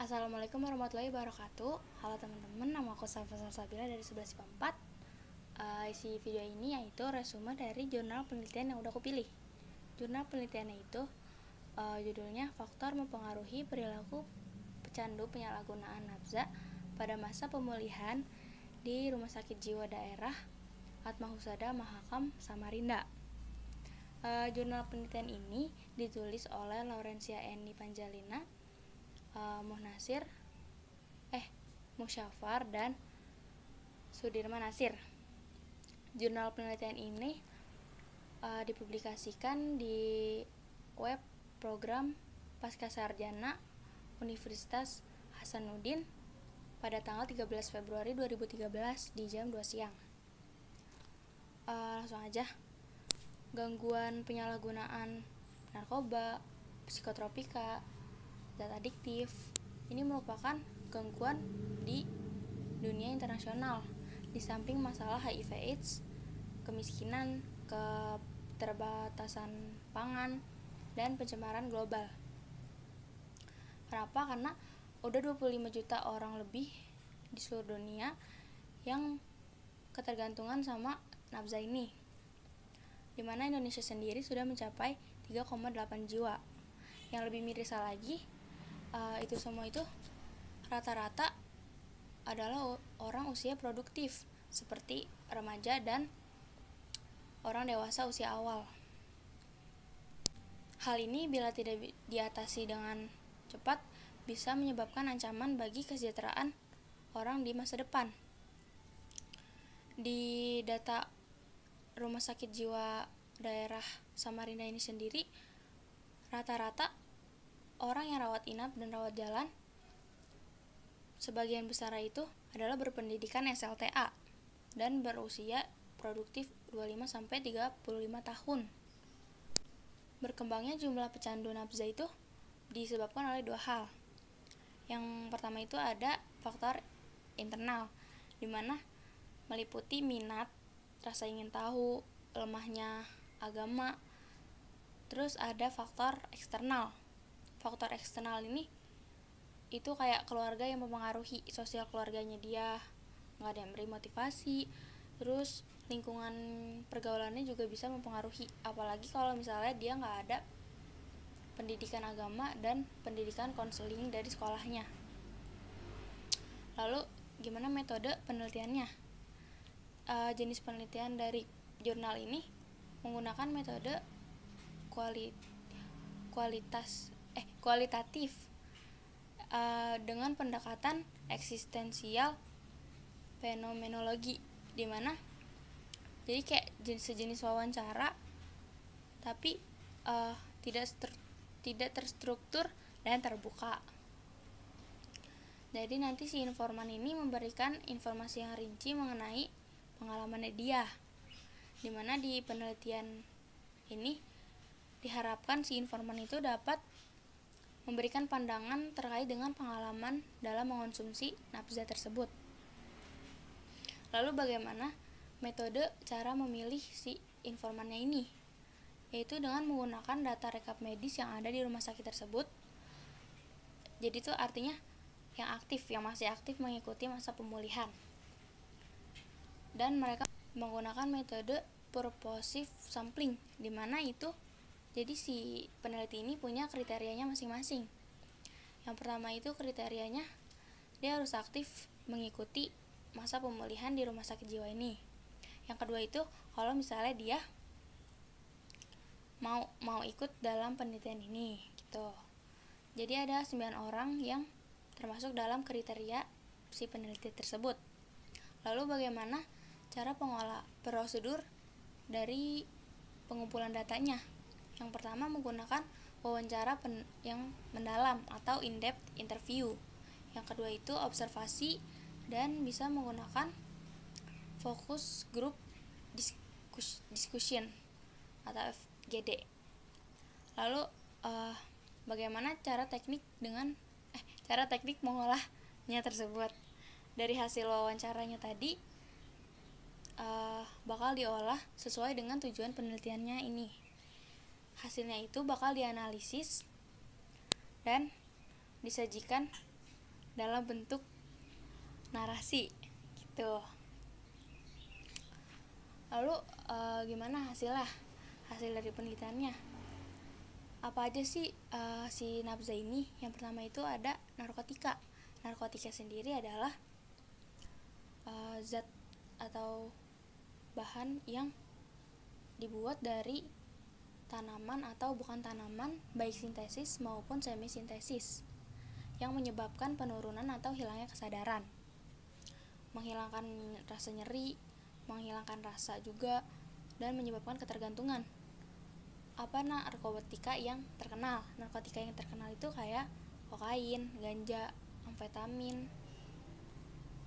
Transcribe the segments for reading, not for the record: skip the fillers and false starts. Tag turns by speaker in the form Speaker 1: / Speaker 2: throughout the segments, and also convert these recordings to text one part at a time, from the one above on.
Speaker 1: Assalamualaikum warahmatullahi wabarakatuh. Halo teman-teman, nama aku Safa Salsabila dari 11 IPA 4. Isi video ini yaitu resume dari jurnal penelitian yang udah aku pilih. Jurnal penelitiannya itu judulnya Faktor Mempengaruhi Perilaku Pecandu Penyalahgunaan Nafza pada Masa Pemulihan di Rumah Sakit Jiwa Daerah Atmahusada Mahakam Samarinda. Jurnal penelitian ini ditulis oleh Laurencia Eni Panjalina, Musyafar dan Sudirman Nasir. Jurnal penelitian ini dipublikasikan di web program Pascasarjana Universitas Hasanuddin pada tanggal 13 Februari 2013 di jam 2 siang. Langsung aja. Gangguan penyalahgunaan narkoba, psikotropika, zat adiktif ini merupakan gangguan di dunia internasional. Di samping masalah HIV/AIDS, kemiskinan, keterbatasan pangan, dan pencemaran global. Kenapa? Karena udah 25 juta orang lebih di seluruh dunia yang ketergantungan sama nafza ini, dimana Indonesia sendiri sudah mencapai 3,8 jiwa. Yang lebih miris lagi, itu semua itu rata-rata adalah orang usia produktif seperti remaja dan orang dewasa usia awal. Hal ini bila tidak diatasi dengan cepat bisa menyebabkan ancaman bagi kesejahteraan orang di masa depan. Di data Rumah Sakit Jiwa Daerah Samarinda ini sendiri, rata-rata orang yang rawat inap dan rawat jalan sebagian besar itu adalah berpendidikan SLTA dan berusia produktif 25-35 tahun. Berkembangnya jumlah pecandu nafza itu disebabkan oleh dua hal. Yang pertama itu ada faktor internal, di mana meliputi minat, rasa ingin tahu, lemahnya agama. Terus ada faktor eksternal. Faktor eksternal ini itu kayak keluarga yang mempengaruhi, sosial keluarganya dia nggak ada yang beri motivasi, terus lingkungan pergaulannya juga bisa mempengaruhi, apalagi kalau misalnya dia nggak ada pendidikan agama dan pendidikan konseling dari sekolahnya. Lalu gimana metode penelitiannya? Jenis penelitian dari jurnal ini menggunakan metode kualitatif dengan pendekatan eksistensial fenomenologi, dimana jadi kayak sejenis wawancara tapi tidak terstruktur dan terbuka. Jadi nanti si informan ini memberikan informasi yang rinci mengenai pengalamannya dia, dimana di penelitian ini diharapkan si informan itu dapat memberikan pandangan terkait dengan pengalaman dalam mengonsumsi nafza tersebut. Lalu bagaimana metode cara memilih si informannya ini? Yaitu dengan menggunakan data rekap medis yang ada di rumah sakit tersebut. Jadi itu artinya yang aktif, yang masih aktif mengikuti masa pemulihan. Dan mereka menggunakan metode purposive sampling, di mana itu jadi si peneliti ini punya kriterianya masing-masing. Yang pertama itu kriterianya dia harus aktif mengikuti masa pemulihan di rumah sakit jiwa ini. Yang kedua itu kalau misalnya dia mau ikut dalam penelitian ini gitu. Jadi ada 9 orang yang termasuk dalam kriteria si peneliti tersebut. Lalu bagaimana cara prosedur dari pengumpulan datanya? Yang pertama menggunakan wawancara yang mendalam atau in-depth interview. Yang kedua itu observasi dan bisa menggunakan focus group discussion atau FGD. Lalu bagaimana cara teknik mengolahnya tersebut? Dari hasil wawancaranya tadi bakal diolah sesuai dengan tujuan penelitiannya ini. Hasilnya itu bakal dianalisis dan disajikan dalam bentuk narasi gitu. Lalu gimana hasil dari penelitiannya? Apa aja sih si nafza ini? Yang pertama itu ada narkotika. Narkotika sendiri adalah zat atau bahan yang dibuat dari tanaman atau bukan tanaman, baik sintesis maupun semi sintesis, yang menyebabkan penurunan atau hilangnya kesadaran, menghilangkan rasa nyeri, menghilangkan rasa juga, dan menyebabkan ketergantungan. Apa narkotika yang terkenal? Narkotika yang terkenal itu kayak kokain, ganja, amfetamin,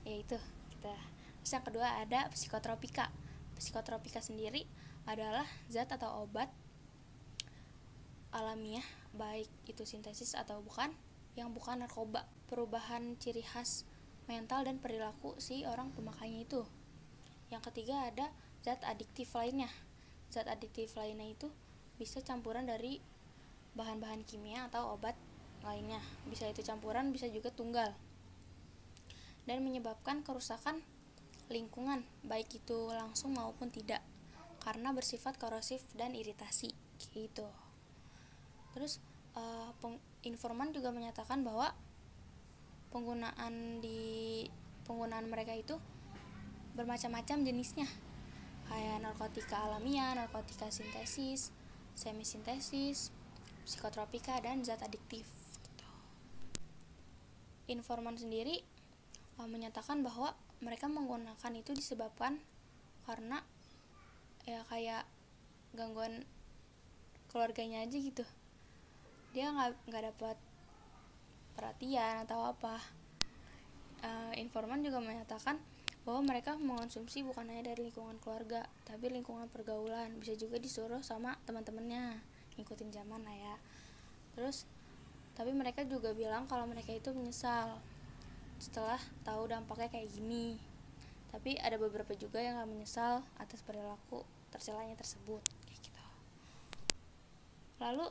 Speaker 1: yaitu kita. Terus yang kedua ada psikotropika. Psikotropika sendiri adalah zat atau obat alamiah, baik itu sintesis atau bukan, yang bukan narkoba. Perubahan ciri khas mental dan perilaku si orang pemakainya itu. Yang ketiga ada zat adiktif lainnya. Zat adiktif lainnya itu bisa campuran dari bahan-bahan kimia atau obat lainnya. Bisa itu campuran, bisa juga tunggal. Dan menyebabkan kerusakan lingkungan, baik itu langsung maupun tidak, karena bersifat korosif dan iritasi gitu. Terus informan juga menyatakan bahwa penggunaan mereka itu bermacam-macam jenisnya, kayak narkotika alamiah, narkotika sintesis, semi sintesis, psikotropika, dan zat adiktif gitu. Informan sendiri menyatakan bahwa mereka menggunakan itu disebabkan karena ya kayak gangguan keluarganya aja gitu. Dia nggak dapat perhatian atau apa. Informan juga menyatakan bahwa mereka mengonsumsi bukan hanya dari lingkungan keluarga, tapi lingkungan pergaulan. Bisa juga disuruh sama teman-temannya, ngikutin zaman lah ya. Terus tapi mereka juga bilang kalau mereka itu menyesal setelah tahu dampaknya kayak gini. Tapi ada beberapa juga yang gak menyesal atas perilaku tercelanya tersebut kayak gitu. Lalu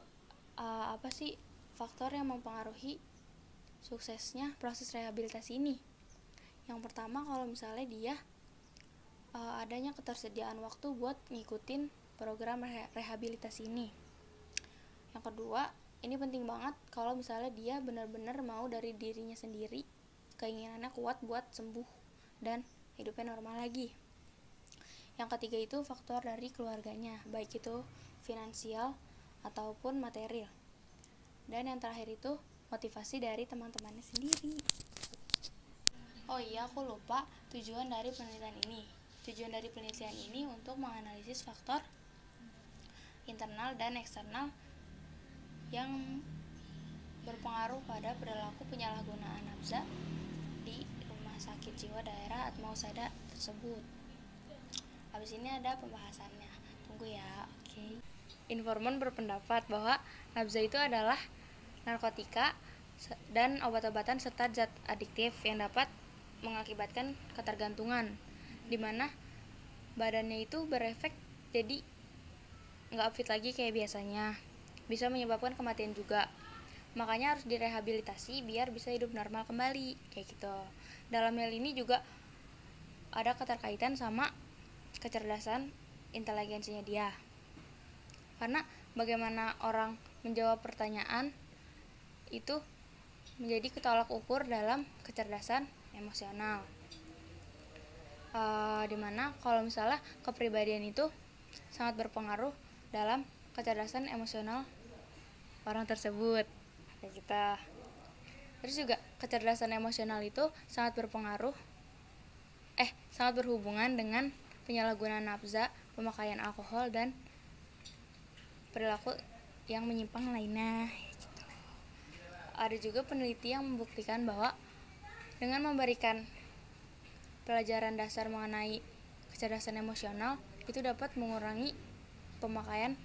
Speaker 1: apa sih faktor yang mempengaruhi suksesnya proses rehabilitasi ini? Yang pertama, kalau misalnya dia adanya ketersediaan waktu buat ngikutin program rehabilitasi ini. Yang kedua, ini penting banget kalau misalnya dia benar-benar mau dari dirinya sendiri, keinginannya kuat buat sembuh dan hidupnya normal lagi. Yang ketiga itu faktor dari keluarganya, baik itu finansial ataupun material. Dan yang terakhir itu motivasi dari teman-temannya sendiri. Oh iya, aku lupa tujuan dari penelitian ini. Tujuan dari penelitian ini untuk menganalisis faktor internal dan eksternal yang berpengaruh pada perilaku penyalahgunaan nafza di rumah sakit jiwa daerah Atmausada tersebut. Habis ini ada pembahasannya. Tunggu ya, oke. Informan berpendapat bahwa nafza itu adalah narkotika dan obat-obatan serta zat adiktif yang dapat mengakibatkan ketergantungan, di mana badannya itu berefek jadi nggak fit lagi kayak biasanya, bisa menyebabkan kematian juga. Makanya harus direhabilitasi biar bisa hidup normal kembali kayak gitu. Dalam hal ini juga ada keterkaitan sama kecerdasan inteligensinya dia, karena bagaimana orang menjawab pertanyaan itu menjadi ketolak ukur dalam kecerdasan emosional. Dimana kalau misalnya kepribadian itu sangat berpengaruh dalam kecerdasan emosional orang tersebut kayak kita. Terus juga kecerdasan emosional itu sangat berhubungan dengan penyalahgunaan nafza, pemakaian alkohol, dan perilaku yang menyimpang lainnya. Ada juga peneliti yang membuktikan bahwa dengan memberikan pelajaran dasar mengenai kecerdasan emosional itu dapat mengurangi pemakaian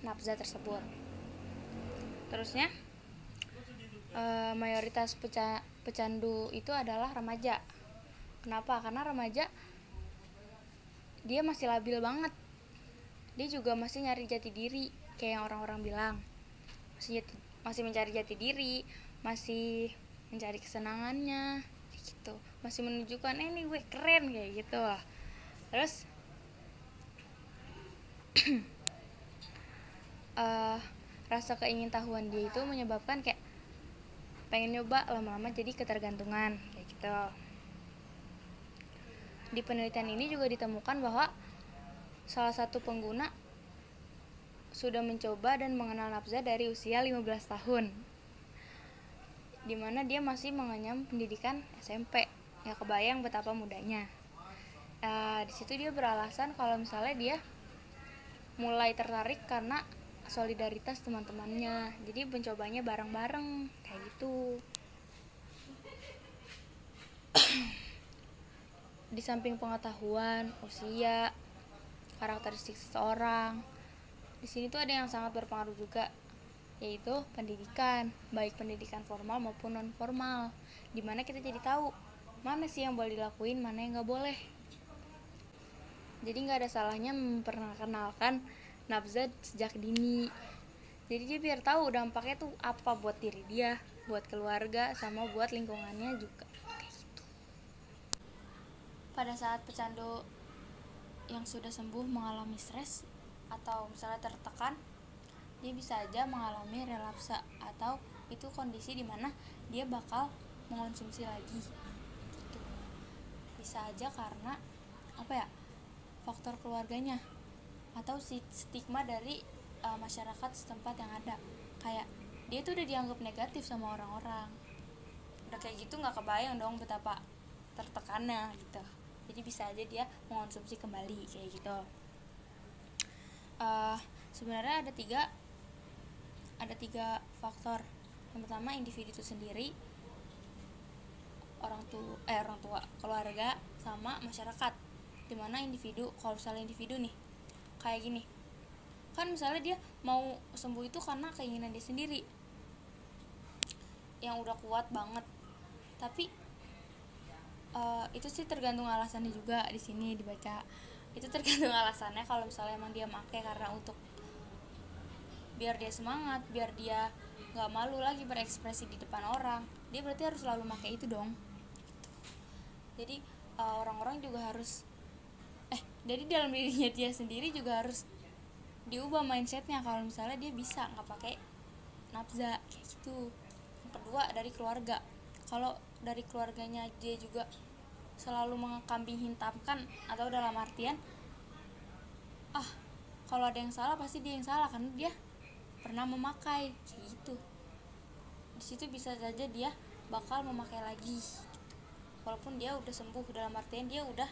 Speaker 1: nafza tersebut. Terusnya, mayoritas pecandu itu adalah remaja. Kenapa? Karena remaja dia masih labil banget. Dia juga masih nyari jati diri, kayak yang orang-orang bilang. Masih mencari jati diri, masih mencari kesenangannya gitu, masih menunjukkan ini gue keren kayak gitu lah. Terus rasa keingintahuan dia itu menyebabkan kayak pengen nyoba, lama-lama jadi ketergantungan kayak gitu. Di penelitian ini juga ditemukan bahwa salah satu pengguna sudah mencoba dan mengenal nafza dari usia 15 tahun, dimana dia masih mengenyam pendidikan SMP. Ya kebayang betapa mudanya. Di situ dia beralasan kalau misalnya dia mulai tertarik karena solidaritas teman-temannya, jadi mencobanya bareng-bareng kayak gitu. Di samping pengetahuan, usia, karakteristik seseorang, di sini tuh ada yang sangat berpengaruh juga, yaitu pendidikan, baik pendidikan formal maupun non formal, dimana kita jadi tahu mana sih yang boleh dilakuin, mana yang nggak boleh. Jadi nggak ada salahnya memperkenalkan nafza sejak dini. Jadi dia biar tahu dampaknya tuh apa buat diri dia, buat keluarga, sama buat lingkungannya juga. Kayak gitu. Pada saat pecandu yang sudah sembuh mengalami stres atau misalnya tertekan, dia bisa aja mengalami relapsa, atau itu kondisi dimana dia bakal mengonsumsi lagi gitu. Bisa aja karena faktor keluarganya atau stigma dari masyarakat setempat yang ada, kayak dia tuh udah dianggap negatif sama orang-orang. Udah kayak gitu nggak kebayang dong betapa tertekannya gitu. Jadi bisa aja dia mengonsumsi kembali kayak gitu. Sebenarnya ada tiga faktor. Yang pertama, individu itu sendiri, orang tua, keluarga, sama masyarakat. Dimana individu, kalau misalnya individu nih kayak gini, kan misalnya dia mau sembuh itu karena keinginan dia sendiri yang udah kuat banget, tapi itu sih tergantung alasannya juga. Di sini dibaca itu tergantung alasannya. Kalau misalnya emang dia make karena untuk biar dia semangat, biar dia nggak malu lagi berekspresi di depan orang, dia berarti harus selalu make itu dong gitu. Jadi orang-orang juga harus jadi dalam dirinya dia sendiri juga harus diubah mindsetnya kalau misalnya dia bisa nggak pakai nafza kayak gitu. Yang kedua, dari keluarga. Kalau dari keluarganya dia juga selalu mengkambing hitamkan, atau dalam artian kalau ada yang salah pasti dia yang salah karena dia pernah memakai kayak gitu, di situ bisa saja dia bakal memakai lagi gitu. Walaupun dia udah sembuh, dalam artian dia udah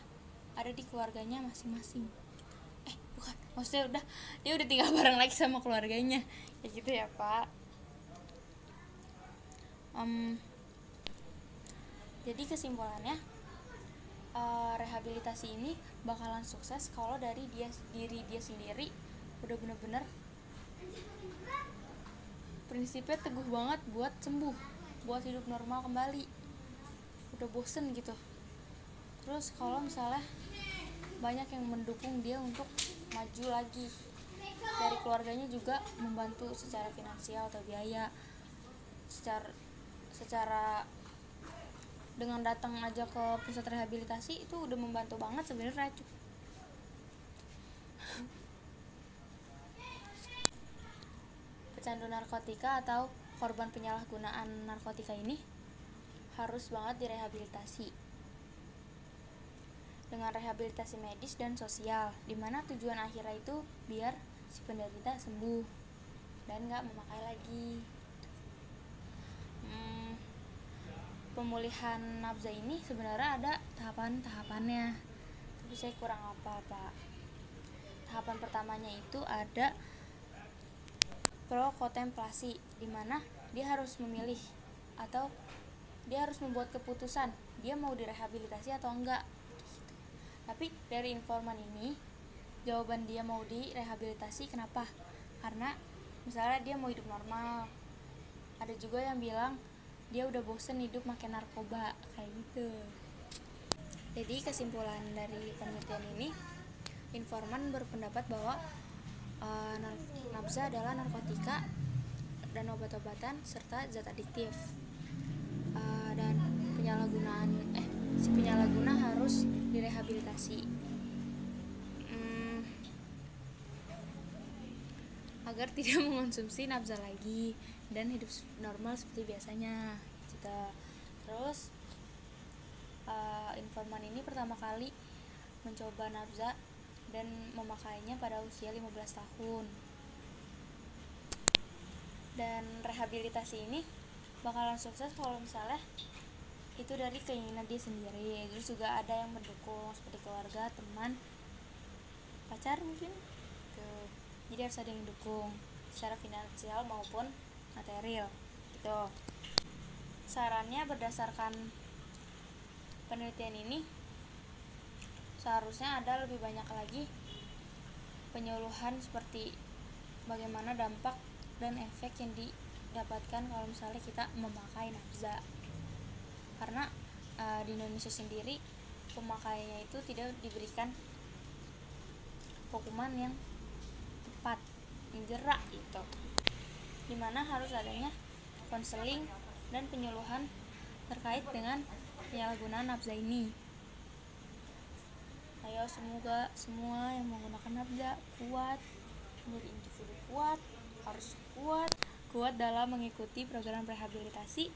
Speaker 1: ada di keluarganya masing-masing. Bukan, maksudnya dia udah tinggal bareng lagi sama keluarganya kayak gitu ya Pak. Jadi kesimpulannya, rehabilitasi ini bakalan sukses kalau dari diri dia sendiri udah bener-bener prinsipnya teguh banget buat sembuh, buat hidup normal kembali, udah bosen gitu. Terus kalau misalnya banyak yang mendukung dia untuk maju lagi, dari keluarganya juga membantu secara finansial atau biaya, secara dengan datang aja ke pusat rehabilitasi itu udah membantu banget sebenarnya. Pecandu narkotika atau korban penyalahgunaan narkotika ini harus banget direhabilitasi dengan rehabilitasi medis dan sosial, dimana tujuan akhirnya itu biar si penderita sembuh dan gak memakai lagi. Pemulihan nafza ini sebenarnya ada tahapan-tahapannya, tapi saya kurang apa-apa. Tahapan pertamanya itu ada pro-kontemplasi, dimana dia harus memilih atau dia harus membuat keputusan dia mau direhabilitasi atau enggak. Tapi dari informan ini, jawaban dia mau direhabilitasi kenapa? Karena misalnya dia mau hidup normal. Ada juga yang bilang dia udah bosen hidup makan narkoba kayak gitu. Jadi kesimpulan dari penelitian ini, informan berpendapat bahwa nafza adalah narkotika dan obat-obatan serta zat adiktif. harus direhabilitasi agar tidak mengonsumsi nafsa lagi dan hidup normal seperti biasanya gitu. Terus informan ini pertama kali mencoba nafsa dan memakainya pada usia 15 tahun. Dan rehabilitasi ini bakalan sukses kalau misalnya itu dari keinginan dia sendiri. Terus juga ada yang mendukung seperti keluarga, teman, pacar mungkin tuh. Jadi harus ada yang dukung secara finansial maupun material gitu. Sarannya berdasarkan penelitian ini seharusnya ada lebih banyak lagi penyuluhan seperti bagaimana dampak dan efek yang didapatkan kalau misalnya kita memakai nafsa. Karena di Indonesia sendiri pemakaiannya itu tidak diberikan hukuman yang tepat, menjerak gitu, dimana harus adanya konseling dan penyuluhan terkait dengan penyalahgunaan nafsa ini. Ayo semoga semua yang menggunakan nafsa kuat, menjadi individu kuat, harus kuat dalam mengikuti program rehabilitasi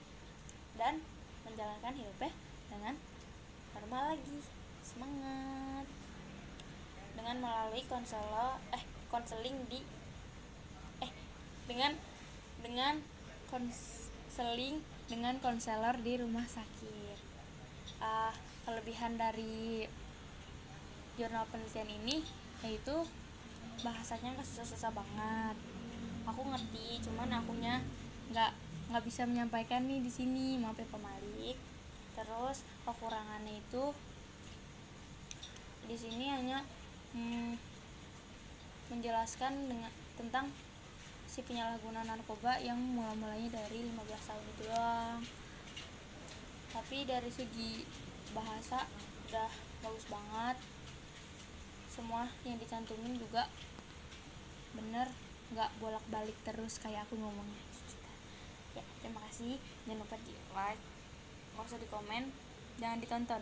Speaker 1: dan menjalankan hidupnya dengan normal lagi. Semangat. Dengan melalui konseling dengan konselor di rumah sakit. Kelebihan dari jurnal penelitian ini yaitu bahasanya nggak susah-susah banget. Aku ngerti, cuman akunya nggak bisa menyampaikan nih di sini, maaf ya Pak Malik. Terus kekurangannya itu di sini hanya menjelaskan tentang si penyalahguna narkoba yang mulainya dari 15 tahun itu doang. Tapi dari segi bahasa udah bagus banget. Semua yang dicantumin juga bener, nggak bolak-balik terus kayak aku ngomongnya. Ya, terima kasih. Jangan lupa di like, nggak usah di komen, jangan ditonton.